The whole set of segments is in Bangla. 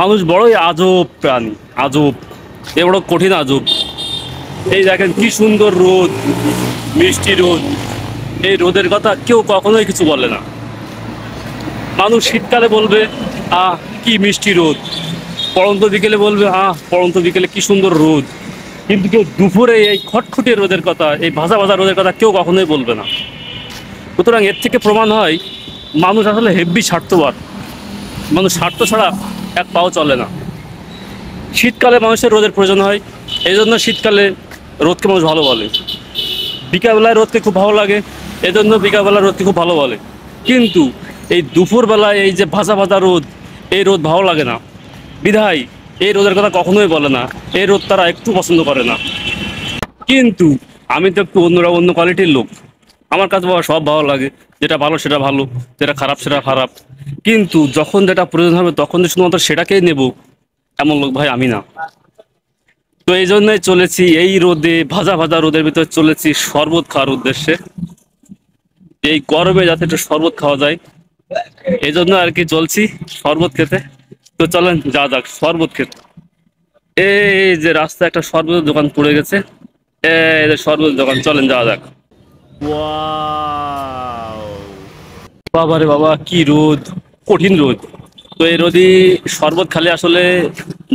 মানুষ বড়ই আজব প্রাণী, আজব, এ বড় কঠিন আজব। এই দেখেন কি সুন্দর রোদ, মিষ্টি রোদ। এই রোদের কথা কেউ কখনোই কিছু বলে না। মানুষ শীতকালে বলবে আহ কি মিষ্টি রোদ, পড়ন্ত বিকেলে বলবে আহ পড়ন্ত বিকেলে কি সুন্দর রোদ। কিন্তু কেউ দুপুরে এই খটখটে রোদের কথা, এই ভাজা ভাজা রোদের কথা কেউ কখনোই বলবে না। সুতরাং এর থেকে প্রমাণ হয় মানুষ আসলে হেব্বি স্বার্থপর। মানুষ স্বার্থ ছাড়া এক পাও চলে না। শীতকালে মানুষের রোদের প্রয়োজন হয়, এই জন্য শীতকালে রোদকে মানুষ ভালো বলে। বিকালবেলায় রোদকে খুব ভালো লাগে, এই জন্য বিকালবেলা রোদকে খুব ভালো বলে। কিন্তু এই দুপুরবেলায় এই যে ভাজা ভাজা রোদ, এই রোদ ভালো লাগে না বিধায় এই রোদের কথা কখনোই বলে না। এই রোদ তারা একটু পছন্দ করে না। কিন্তু আমি তো একটু অন্য কোয়ালিটির লোক। আমার কাছে বাবা সব ভালো লাগে, যেটা ভালো সেটা ভালো, যেটা খারাপ সেটা খারাপ। কিন্তু যখন যেটা প্রয়োজন হবে তখন যে শুধুমাত্র সেটাকেই নেব, এমন লোক ভাই আমি না। তো এই জন্যই চলেছি এই রোদে, ভাজা ভাজা রোদের ভিতরে চলেছি শরবত খাওয়ার উদ্দেশ্যে। এই গরমে যাতে একটু শরবত খাওয়া যায়, এই জন্য আর কি চলছি শরবত খেতে। তো চলেন যা যাক শরবত খেতে। এই যে রাস্তায় একটা শরবতের দোকান পড়ে গেছে, এই যে শরবতের দোকান, চলেন যাওয়া যাক। ওয়াও, বাবারে বাবা কি রোদ, কঠিন রোদ। তো এই রোদই শরবত খালে আসলে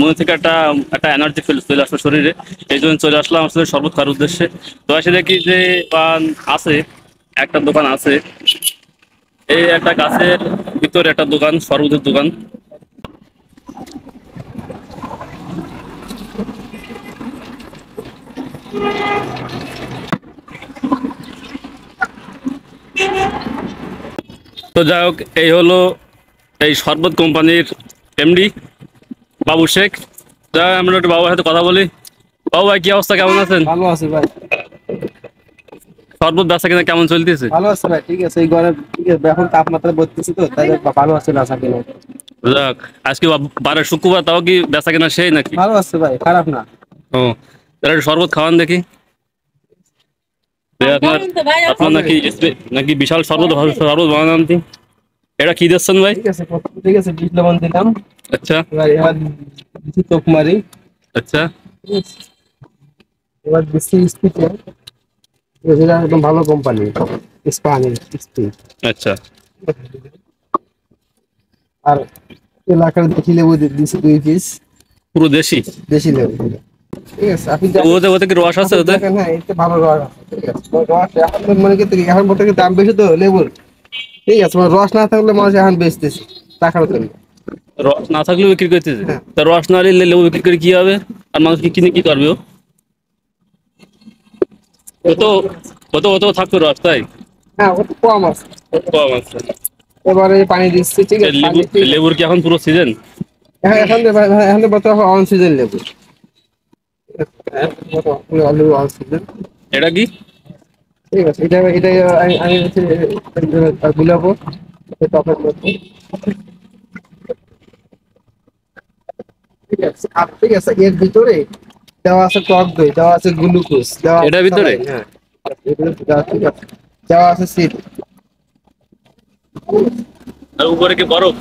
মনে থেকে একটা একটা এনার্জি চলে আসলো শরীরে। এই জন্য চলে আসলাম আসলে শরবত খাওয়ার উদ্দেশ্যে। তো এসে দেখি যে দোকান আছে, একটা দোকান আছে, এই একটা গাছের ভিতরে একটা দোকান, শরবতের দোকান। তো যাই হোক, এই হলো এই শরবত কোম্পানির এমডি বাবু শেখ। যাই আমরা একটু বাবার সাথে কথা বলি। বাবু ভাই কি অবস্থা, কেমন আছেন? ভালো আছে ভাই। শরবত বেচা কিনা কেমন চলতেছে? ভালো আছে ভাই, ঠিক আছে। এই ঘরে ঠিক আছে, এখন তাপমাত্রা বলতেছি তো তাই ভালো আছে না সাকিন। যাক, আজকে বারের শুক্রবার, তাও কি বেচা কিনা সেই নাকি? ভালো আছে ভাই, খারাপ না। ও, তাহলে একটু শরবত খাওয়ান দেখি। আপনার আপনার নাকি নাকি বিশাল শরবত শরবত বানান আনতি। এটা কি দিচ্ছেন ভাই? ঠিক আছে, ঠিক আছে, বিট লবণ দিলাম। আচ্ছা এবার দিচ্ছি তোকমারি। আচ্ছা ঠিক আছে, এবার দিচ্ছি স্পিকার। এটা একদম ভালো কোম্পানি, স্পানি স্পিক। আচ্ছা। আর এলাকার দেশি লেবু দিচ্ছি 2 পিস। পুরো দেশি? দেশি লেবু, ঠিক আছে। আপনি ওতে ওতে কি রস আছে ওতে? দেখেন, হ্যাঁ এটা ভালো রস আছে, ঠিক আছে। রস এখন মনে করতে এখন বর্তমানে দাম বেশি তো লেবুর, ঠিক আছে। রস না থাকলে মানুষ এখন বেচতেছে টাকার জন্য। রস না থাকলেও বিক্রি করতেছে? হ্যাঁ তা রস না নিলে লেবু বিক্রি করে কি হবে? আর মানুষ কি কিনে কি করবে? ও তো ও তো থাকতো রস, তাই? হ্যাঁ, ওটা কম আছে। কম আছে। এবারে পানি দিচ্ছি, ঠিক আছে। লেবু, পানি ঠিক আছে। লেবুর কি এখন পুরো সিজন? হ্যাঁ, এখন তো বর্তমানে অন সিজন লেবু। লেবু অন সিজন, এটা কি? ঠিক আছে। এটা আমি হচ্ছে গুলাবো টপের মধ্যে, ঠিক আছে। আর ঠিক আছে, এর ভিতরে দেওয়া আছে টক দই, দেওয়া আছে গ্লুকোজ, দেওয়া আছে এটার ভিতরে? saline, হ্যাঁ এগুলো দেওয়া, ঠিক আছে। দেওয়া আছে সিড, আর উপরে কি বরফ?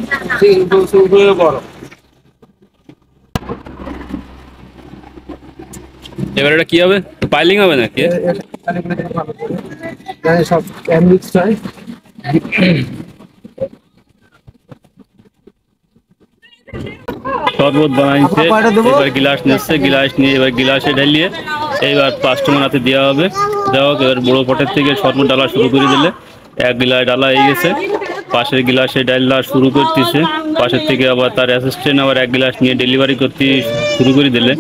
উপরে বড়। এবার এটা কি হবে, পাইলিং হবে নাকি? সব মিক্সড হয়। শরবত বানাইছে, আপনার কয়টা দেবো? এবার গিলাস নিচ্ছে, গিলাস নিয়ে এবার গিলাসে ঢালিয়ে এইবার কাস্টমার হাতে দেওয়া হবে। দেওয়া হোক, এবার বড় পটের থেকে শরবত ডালা শুরু করে দিলে এক গিলাস ডালা হয়ে গেছে। পাশের গিলাসে ডালা শুরু করতেছে, পাশের থেকে আবার তার অ্যাসিস্ট্যান্ট আবার এক গিলাস নিয়ে ডেলিভারি করতে শুরু করে দিলে।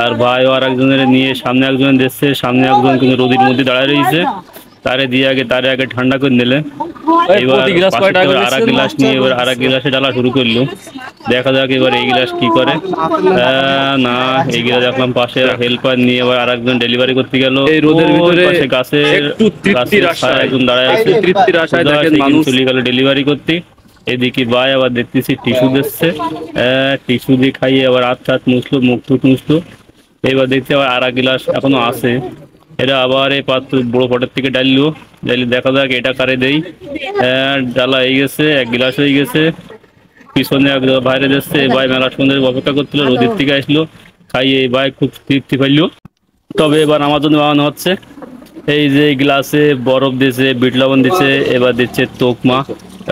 আর ভাই আর একজনের নিয়ে সামনে একজন দিচ্ছে, সামনে একজন কিন্তু রোদির মধ্যে দাঁড়ায় রয়েছে, তারে আগে ঠান্ডা করে নিলে। এবার আর এক গিলাস নিয়ে এবার আর এক গিলাসে ডালা শুরু করলো। দেখা যাক এবার এই গিলাস কি করে। না, এই গিলাস দেখলাম পাশে হেল্পার নিয়ে এবার আর একজন ডেলিভারি করতে গেল। এই রোদের ভিতরে পাশে গাছের ছায়ায় একজন দাঁড়ায় আছে, তৃপ্তির আশায় দেখেন মানুষ চলে গেল ডেলিভারি করতে। এদিকে ভাই আবার দেখতেছি টিস্যু দিচ্ছে, টিস্যু দিয়ে খাইয়ে আবার হাত টাত মুছলো, মুখ টুক মুছলো। এবার দেখছি আবার আর এক গিলাস এখনো আছে। এটা আবার এই পাত্র বড় পটের থেকে ডাললো, ডালি দেখা যাক এটা কারে দেই। ডালা হয়ে গেছে, এক গিলাস হয়ে গেছে। পিছনে এক বাইরে যাচ্ছে, এই ভাই মেলা সুন্দর অপেক্ষা করছিল, রোদের থেকে আসলো, খাইয়ে এই ভাই খুব তৃপ্তি পাইলো। তবে এবার আমার জন্য বানানো হচ্ছে, এই যে গ্লাসে বরফ দিয়েছে, বিট লবণ দিচ্ছে, এবার দিচ্ছে তোকমা।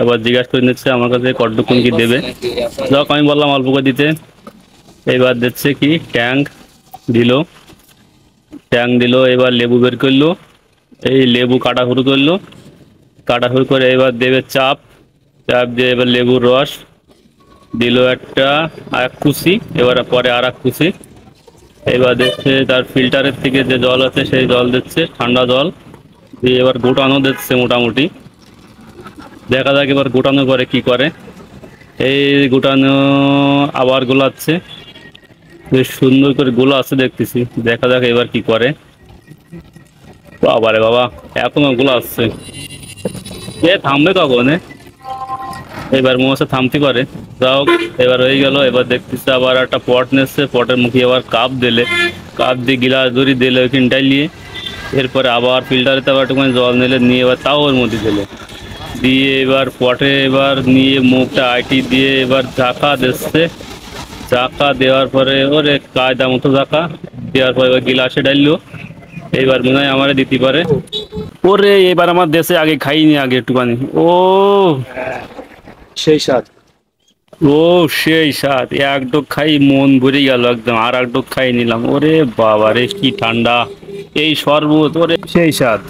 এবার জিজ্ঞাসা করে নিচ্ছে আমার কাছে কতটুকুন কি দেবে। যাক আমি বললাম অল্প করে দিতে। এবার দিচ্ছে কি ট্যাঙ্ক দিল, ট্যাঙ্ক দিল। এবার লেবু বের করলো, এই লেবু কাটা শুরু করলো, কাটা শুরু করে এবার দেবে চাপ, চাপ দিয়ে এবার লেবুর রস দিল একটা, আর এক কুচি, এবার পরে আর এক কুচি। এবার দিচ্ছে তার ফিল্টারের থেকে যে জল আছে সেই জল দিচ্ছে, ঠান্ডা জল দিয়ে এবার গোটানো দিচ্ছে মোটামুটি। দেখা যাক এবার গোটানোর পরে কি করে। এই গোটানো আবার গোলাচ্ছে, বেশ সুন্দর করে গোলা আছে দেখতেছি। দেখা যাক এবার কি করে। বাবা রে বাবা, এখনো গোলা আসছে, এ থামবে কখন? এবার মনে হচ্ছে থামতে পারে। যাও, এবার হয়ে গেল। এবার দেখতেছে আবার একটা পট নিচ্ছে, পটের মুখে আবার কাপ দিলে, কাপ দিয়ে গিলাস ধরি দিলে ওইখানটাই নিয়ে, এরপরে আবার ফিল্টারেতে আবার একটুখানি জল নিলে, নিয়ে এবার তাও ওর মধ্যে দিলে, দিয়ে এবার পটে এবার নিয়ে মুখটা আইটি দিয়ে এবার ঢাকা দিচ্ছে। ঢাকা দেওয়ার পরে ওরে কায়দা মতো ঢাকা দেওয়ার পরে এবার গিলাসে ডাললো। এইবার মনে হয় আমারে দিতে পারে। ওরে এবার আমার দেশে আগে খাইনি, আগে একটুখানি। ও সেই স্বাদ। ও সেই স্বাদ, এক ডোক খাই মন ভরে গেল একদম, আর এক ডোক খাই নিলাম। ওরে বাবা রে কি ঠান্ডা এই শরবত, ওরে সেই স্বাদ।